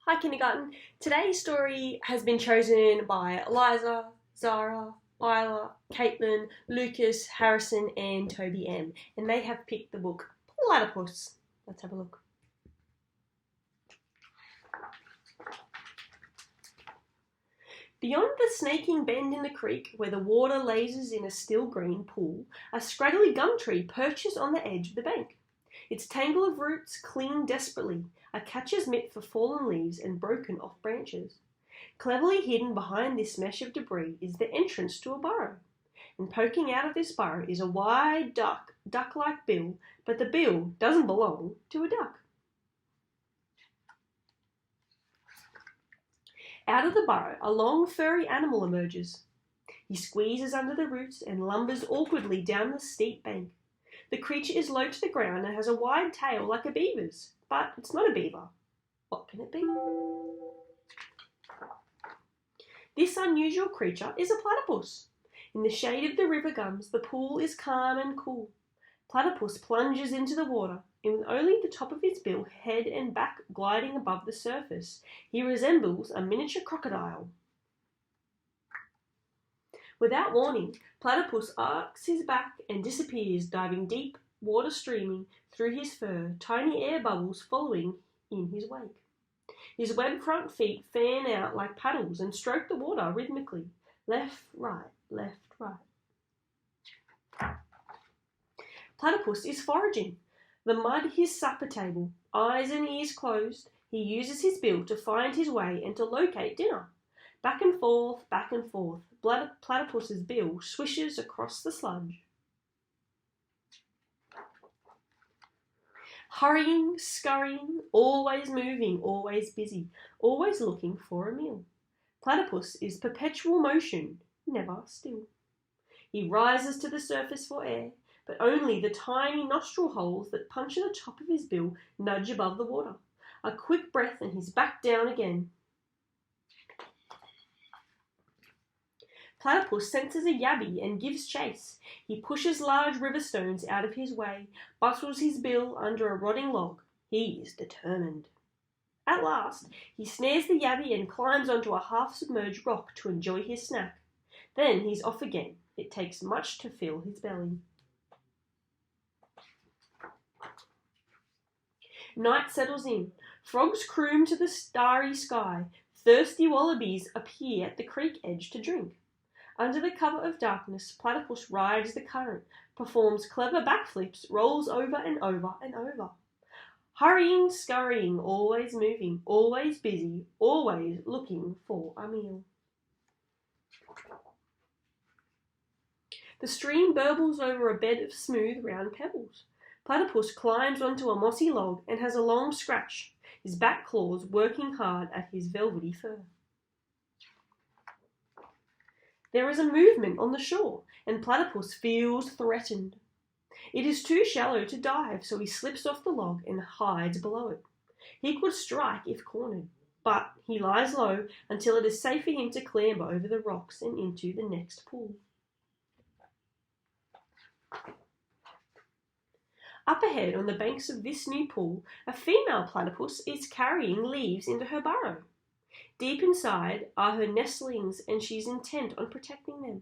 Hi Kindergarten. Today's story has been chosen by Eliza, Zara, Isla, Caitlin, Lucas, Harrison and Toby M. And they have picked the book Platypus. Let's have a look. Beyond the snaking bend in the creek, where the water lazes in a still green pool, a scraggly gum tree perches on the edge of the bank. Its tangle of roots cling desperately, a catcher's mitt for fallen leaves and broken off branches. Cleverly hidden behind this mesh of debris is the entrance to a burrow, and poking out of this burrow is a wide duck-like bill, but the bill doesn't belong to a duck. Out of the burrow, a long furry animal emerges. He squeezes under the roots and lumbers awkwardly down the steep bank. The creature is low to the ground and has a wide tail like a beaver's, but it's not a beaver. What can it be? This unusual creature is a platypus. In the shade of the river gums, the pool is calm and cool. Platypus plunges into the water, and with only the top of his bill, head and back gliding above the surface, he resembles a miniature crocodile. Without warning, Platypus arcs his back and disappears, diving deep, water streaming through his fur, tiny air bubbles following in his wake. His webbed front feet fan out like paddles and stroke the water rhythmically. Left, right, left, right. Platypus is foraging. The mud his supper table, eyes and ears closed, he uses his bill to find his way and to locate dinner. Back and forth, Platypus's bill swishes across the sludge. Hurrying, scurrying, always moving, always busy, always looking for a meal. Platypus is perpetual motion, never still. He rises to the surface for air, but only the tiny nostril holes that puncture the top of his bill nudge above the water. A quick breath and he's back down again. Platypus senses a yabby and gives chase. He pushes large river stones out of his way, bustles his bill under a rotting log. He is determined. At last, he snares the yabby and climbs onto a half-submerged rock to enjoy his snack. Then he's off again. It takes much to fill his belly. Night settles in. Frogs croon to the starry sky. Thirsty wallabies appear at the creek edge to drink. Under the cover of darkness, Platypus rides the current, performs clever backflips, rolls over and over and over. Hurrying, scurrying, always moving, always busy, always looking for a meal. The stream burbles over a bed of smooth, round pebbles. Platypus climbs onto a mossy log and has a long scratch, his back claws working hard at his velvety fur. There is a movement on the shore, and Platypus feels threatened. It is too shallow to dive, so he slips off the log and hides below it. He could strike if cornered, but he lies low until it is safe for him to clamber over the rocks and into the next pool. Up ahead on the banks of this new pool, a female platypus is carrying leaves into her burrow. Deep inside are her nestlings and she's intent on protecting them.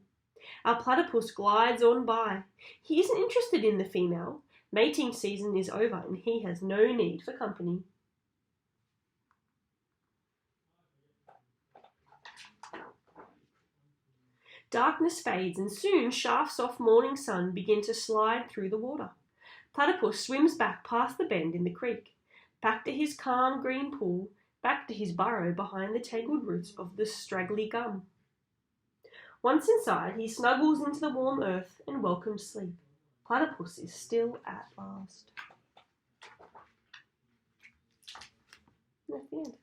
Our platypus glides on by. He isn't interested in the female. Mating season is over and he has no need for company. Darkness fades and soon shafts of morning sun begin to slide through the water. Platypus swims back past the bend in the creek, back to his calm green pool, back to his burrow behind the tangled roots of the straggly gum. Once inside, he snuggles into the warm earth and welcomes sleep. Platypus is still at last. That's the end.